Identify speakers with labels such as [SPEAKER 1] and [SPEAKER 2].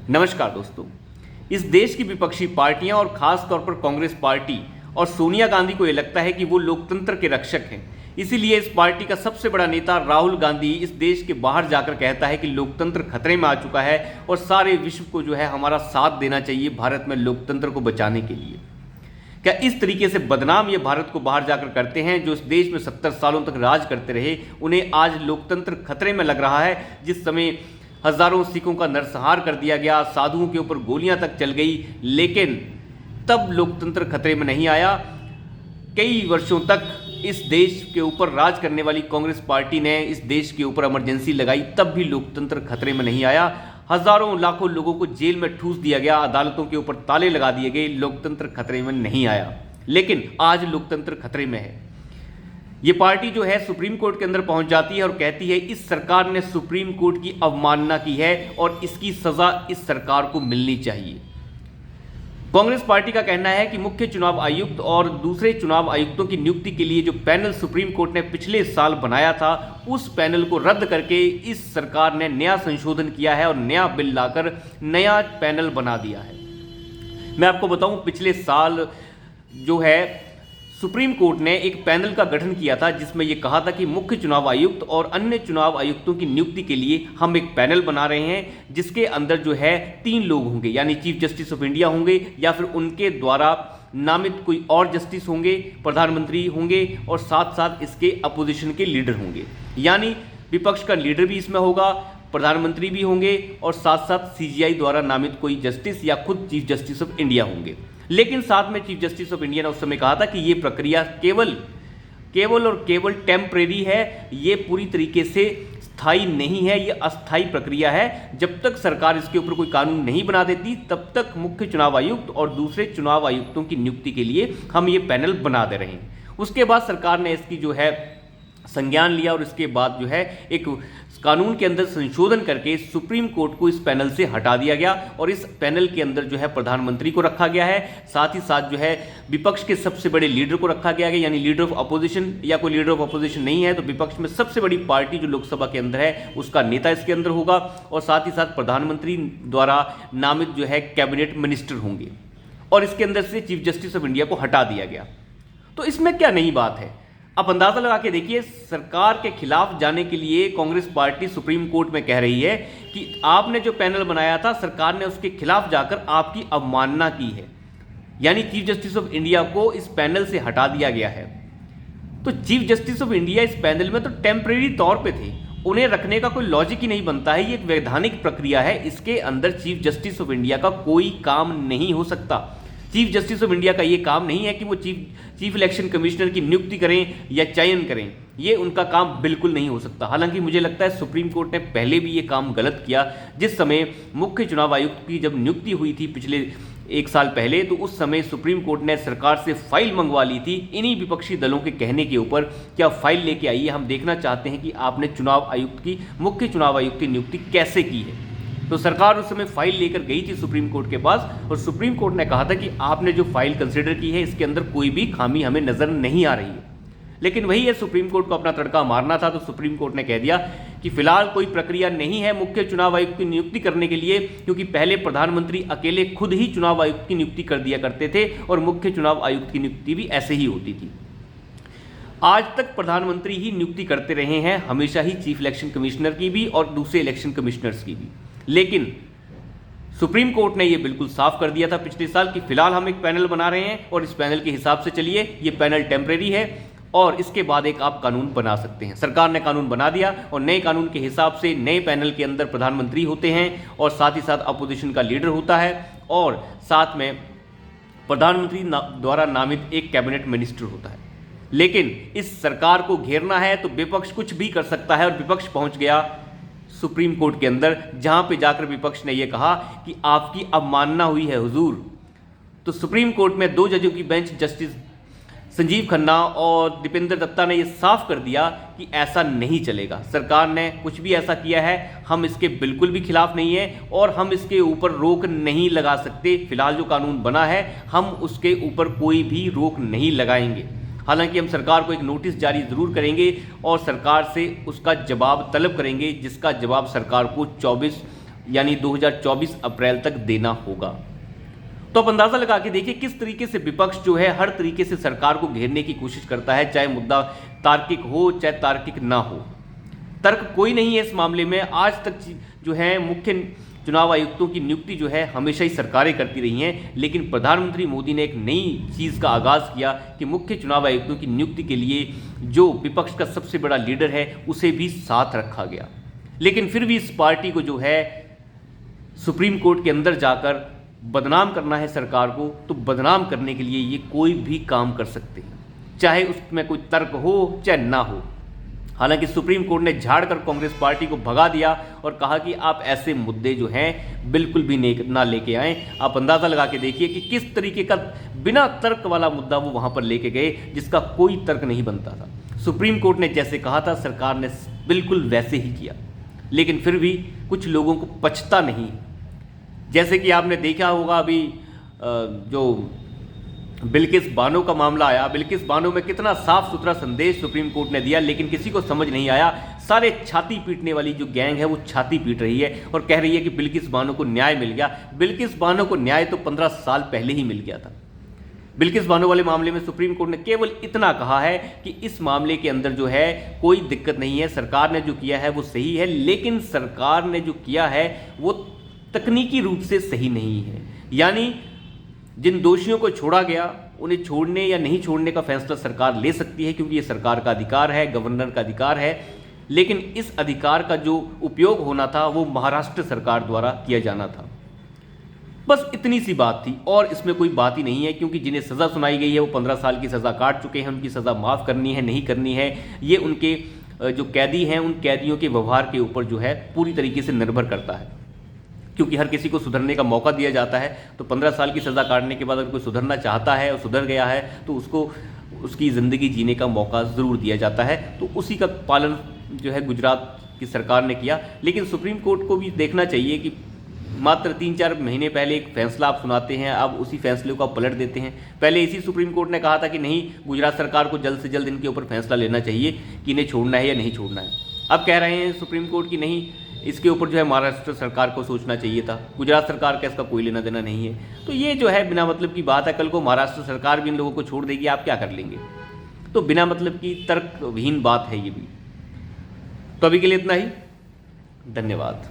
[SPEAKER 1] नमस्कार दोस्तों। इस देश की विपक्षी पार्टियां और खास तौर पर कांग्रेस पार्टी और सोनिया गांधी को यह लगता है कि वो लोकतंत्र के रक्षक हैं। इसीलिए इस पार्टी का सबसे बड़ा नेता राहुल गांधी इस देश के बाहर जाकर कहता है कि लोकतंत्र खतरे में आ चुका है और सारे विश्व को जो है हमारा साथ देना चाहिए भारत में लोकतंत्र को बचाने के लिए। क्या इस तरीके से बदनाम ये भारत को बाहर जाकर करते हैं जो इस देश में 70 सालों तक राज करते रहे, उन्हें आज लोकतंत्र खतरे में लग रहा है। जिस समय हजारों सिखों का नरसंहार कर दिया गया, साधुओं के ऊपर गोलियां तक चल गई, लेकिन तब लोकतंत्र खतरे में नहीं आया। कई वर्षों तक इस देश के ऊपर राज करने वाली कांग्रेस पार्टी ने इस देश के ऊपर इमरजेंसी लगाई, तब भी लोकतंत्र खतरे में नहीं आया। हजारों लाखों लोगों को जेल में ठूस दिया गया, अदालतों के ऊपर ताले लगा दिए गए, लोकतंत्र खतरे में नहीं आया। लेकिन आज लोकतंत्र खतरे में है। ये पार्टी जो है सुप्रीम कोर्ट के अंदर पहुंच जाती है और कहती है इस सरकार ने सुप्रीम कोर्ट की अवमानना की है और इसकी सजा इस सरकार को मिलनी चाहिए। कांग्रेस पार्टी का कहना है कि मुख्य चुनाव आयुक्त और दूसरे चुनाव आयुक्तों की नियुक्ति के लिए जो पैनल सुप्रीम कोर्ट ने पिछले साल बनाया था, उस पैनल को रद्द करके इस सरकार ने नया संशोधन किया है और नया बिल लाकर नया पैनल बना दिया है। मैं आपको बताऊं, पिछले साल जो है सुप्रीम कोर्ट ने एक पैनल का गठन किया था जिसमें यह कहा था कि मुख्य चुनाव आयुक्त और अन्य चुनाव आयुक्तों की नियुक्ति के लिए हम एक पैनल बना रहे हैं जिसके अंदर जो है 3 लोग होंगे, यानी चीफ जस्टिस ऑफ इंडिया होंगे या फिर उनके द्वारा नामित कोई और जस्टिस होंगे, प्रधानमंत्री होंगे और साथ साथ इसके अपोजिशन के लीडर होंगे। यानी विपक्ष का लीडर भी इसमें होगा, प्रधानमंत्री भी होंगे और साथ साथ सीजीआई द्वारा नामित कोई जस्टिस या खुद चीफ जस्टिस ऑफ इंडिया होंगे। लेकिन साथ में चीफ जस्टिस ऑफ इंडिया ने उस समय कहा था कि ये प्रक्रिया केवल टेम्परेरी है, ये पूरी तरीके से स्थायी नहीं है, ये अस्थायी प्रक्रिया है। जब तक सरकार इसके ऊपर कोई कानून नहीं बना देती तब तक मुख्य चुनाव आयुक्त और दूसरे चुनाव आयुक्तों की नियुक्ति के लिए हम ये पैनल बना दे रहे हैं। उसके बाद सरकार ने इसकी जो है संज्ञान लिया और इसके बाद जो है एक कानून के अंदर संशोधन करके सुप्रीम कोर्ट को इस पैनल से हटा दिया गया और इस पैनल के अंदर जो है प्रधानमंत्री को रखा गया है, साथ ही साथ जो है विपक्ष के सबसे बड़े लीडर को रखा गया है, यानी लीडर ऑफ अपोजिशन, या कोई लीडर ऑफ अपोजिशन नहीं है तो विपक्ष में सबसे बड़ी पार्टी जो लोकसभा के अंदर है उसका नेता इसके अंदर होगा और साथ ही साथ प्रधानमंत्री द्वारा नामित जो है कैबिनेट मिनिस्टर होंगे और इसके अंदर से चीफ जस्टिस ऑफ इंडिया को हटा दिया गया। तो इसमें क्या नई बात है, आप अंदाजा लगा के देखिए। सरकार के खिलाफ जाने के लिए कांग्रेस पार्टी सुप्रीम कोर्ट में कह रही है कि आपने जो पैनल बनाया था सरकार ने उसके खिलाफ जाकर आपकी अवमानना की है, यानी चीफ जस्टिस ऑफ इंडिया को इस पैनल से हटा दिया गया है। तो चीफ जस्टिस ऑफ इंडिया इस पैनल में तो टेम्परेरी तौर पे थे, उन्हें रखने का कोई लॉजिक ही नहीं बनता है। ये एक वैधानिक प्रक्रिया है, इसके अंदर चीफ जस्टिस ऑफ इंडिया का कोई काम नहीं हो सकता। चीफ जस्टिस ऑफ इंडिया का ये काम नहीं है कि वो चीफ इलेक्शन कमिश्नर की नियुक्ति करें या चयन करें, ये उनका काम बिल्कुल नहीं हो सकता। हालांकि मुझे लगता है सुप्रीम कोर्ट ने पहले भी ये काम गलत किया। जिस समय मुख्य चुनाव आयुक्त की जब नियुक्ति हुई थी पिछले 1 साल पहले, तो उस समय सुप्रीम कोर्ट ने सरकार से फाइल मंगवा ली थी इन्हीं विपक्षी दलों के कहने के ऊपर, क्या फाइल लेके आइए, हम देखना चाहते हैं कि आपने मुख्य चुनाव आयुक्त की नियुक्ति कैसे की है। तो सरकार उस समय फाइल लेकर गई थी सुप्रीम कोर्ट के पास और सुप्रीम कोर्ट ने कहा था कि आपने जो फाइल कंसिडर की है इसके अंदर कोई भी खामी हमें नजर नहीं आ रही है। लेकिन वही है, सुप्रीम कोर्ट को अपना तड़का मारना था, तो सुप्रीम कोर्ट ने कह दिया कि फिलहाल कोई प्रक्रिया नहीं है मुख्य चुनाव आयुक्त की नियुक्ति करने के लिए, क्योंकि पहले प्रधानमंत्री अकेले खुद ही चुनाव आयुक्त की नियुक्ति कर दिया करते थे और मुख्य चुनाव आयुक्त की नियुक्ति भी ऐसे ही होती थी। आज तक प्रधानमंत्री ही नियुक्ति करते रहे हैं, हमेशा ही चीफ इलेक्शन कमिश्नर की भी और दूसरे इलेक्शन कमिश्नर्स की भी। लेकिन सुप्रीम कोर्ट ने यह बिल्कुल साफ कर दिया था पिछले साल कि फिलहाल हम एक पैनल बना रहे हैं और इस पैनल के हिसाब से चलिए, ये पैनल टेम्परेरी है और इसके बाद एक आप कानून बना सकते हैं। सरकार ने कानून बना दिया और नए कानून के हिसाब से नए पैनल के अंदर प्रधानमंत्री होते हैं और साथ ही साथ अपोजिशन का लीडर होता है और साथ में प्रधानमंत्री द्वारा नामित एक कैबिनेट मिनिस्टर होता है। लेकिन इस सरकार को घेरना है तो विपक्ष कुछ भी कर सकता है और विपक्ष पहुंच गया सुप्रीम कोर्ट के अंदर, जहां पे जाकर विपक्ष ने यह कहा कि आपकी अवमानना हुई है हुजूर। तो सुप्रीम कोर्ट में 2 जजों की बेंच, जस्टिस संजीव खन्ना और दीपेंद्र दत्ता ने यह साफ कर दिया कि ऐसा नहीं चलेगा। सरकार ने कुछ भी ऐसा किया है, हम इसके बिल्कुल भी खिलाफ नहीं है और हम इसके ऊपर रोक नहीं लगा सकते। फिलहाल जो कानून बना है हम उसके ऊपर कोई भी रोक नहीं लगाएंगे। हालांकि हम सरकार को एक नोटिस जारी जरूर करेंगे और सरकार से उसका जवाब तलब करेंगे, जिसका जवाब सरकार को 24 यानी 2024 अप्रैल तक देना होगा। तो आप अंदाजा लगा के देखिए किस तरीके से विपक्ष जो है हर तरीके से सरकार को घेरने की कोशिश करता है, चाहे मुद्दा तार्किक हो चाहे तार्किक ना हो। तर्क कोई नहीं है इस मामले में। आज तक जो है मुख्य चुनाव आयुक्तों की नियुक्ति जो है हमेशा ही सरकारें करती रही हैं, लेकिन प्रधानमंत्री मोदी ने एक नई चीज़ का आगाज़ किया कि मुख्य चुनाव आयुक्तों की नियुक्ति के लिए जो विपक्ष का सबसे बड़ा लीडर है उसे भी साथ रखा गया। लेकिन फिर भी इस पार्टी को जो है सुप्रीम कोर्ट के अंदर जाकर बदनाम करना है सरकार को, तो बदनाम करने के लिए ये कोई भी काम कर सकते हैं, चाहे उसमें कोई तर्क हो चाहे ना हो। हालांकि सुप्रीम कोर्ट ने झाड़कर कांग्रेस पार्टी को भगा दिया और कहा कि आप ऐसे मुद्दे जो हैं बिल्कुल भी ना लेके आएँ। आप अंदाज़ा लगा के देखिए कि किस तरीके का बिना तर्क वाला मुद्दा वो वहाँ पर लेके गए जिसका कोई तर्क नहीं बनता था। सुप्रीम कोर्ट ने जैसे कहा था सरकार ने बिल्कुल वैसे ही किया, लेकिन फिर भी कुछ लोगों को पचता नहीं। जैसे कि आपने देखा होगा अभी जो बिल्किस बानो का मामला आया, बिल्किस बानो में कितना साफ सुथरा संदेश सुप्रीम कोर्ट ने दिया, लेकिन किसी को समझ नहीं आया। सारे छाती पीटने वाली जो गैंग है वो छाती पीट रही है और कह रही है कि बिल्किस बानो को न्याय मिल गया। बिल्किस बानो को न्याय तो 15 साल पहले ही मिल गया था। बिल्किस बानो वाले मामले में सुप्रीम कोर्ट ने केवल इतना कहा है कि इस मामले के अंदर जो है कोई दिक्कत नहीं है, सरकार ने जो किया है वो सही है, लेकिन सरकार ने जो किया है वो तकनीकी रूप से सही नहीं है। यानी जिन दोषियों को छोड़ा गया उन्हें छोड़ने या नहीं छोड़ने का फैसला सरकार ले सकती है, क्योंकि ये सरकार का अधिकार है, गवर्नर का अधिकार है, लेकिन इस अधिकार का जो उपयोग होना था वो महाराष्ट्र सरकार द्वारा किया जाना था। बस इतनी सी बात थी और इसमें कोई बात ही नहीं है, क्योंकि जिन्हें सज़ा सुनाई गई है वो 15 साल की सज़ा काट चुके हैं। उनकी सज़ा माफ़ करनी है नहीं करनी है ये उनके जो कैदी हैं उन कैदियों के व्यवहार के ऊपर जो है पूरी तरीके से निर्भर करता है, क्योंकि हर किसी को सुधरने का मौका दिया जाता है। तो 15 साल की सज़ा काटने के बाद अगर कोई सुधरना चाहता है और सुधर गया है तो उसको उसकी ज़िंदगी जीने का मौका ज़रूर दिया जाता है। तो उसी का पालन जो है गुजरात की सरकार ने किया। लेकिन सुप्रीम कोर्ट को भी देखना चाहिए कि मात्र 3-4 महीने पहले एक फैसला आप सुनाते हैं, अब उसी फैसले को आप पलट देते हैं। पहले इसी सुप्रीम कोर्ट ने कहा था कि नहीं, गुजरात सरकार को जल्द से जल्द इनके ऊपर फैसला लेना चाहिए कि इन्हें छोड़ना है या नहीं छोड़ना है। अब कह रहे हैं सुप्रीम कोर्ट की नहीं, इसके ऊपर जो है महाराष्ट्र सरकार को सोचना चाहिए था, गुजरात सरकार का इसका कोई लेना देना नहीं है। तो ये जो है बिना मतलब की बात है। कल को महाराष्ट्र सरकार भी इन लोगों को छोड़ देगी, आप क्या कर लेंगे? तो बिना मतलब की तर्कहीन बात है ये भी। तो अभी के लिए इतना ही, धन्यवाद।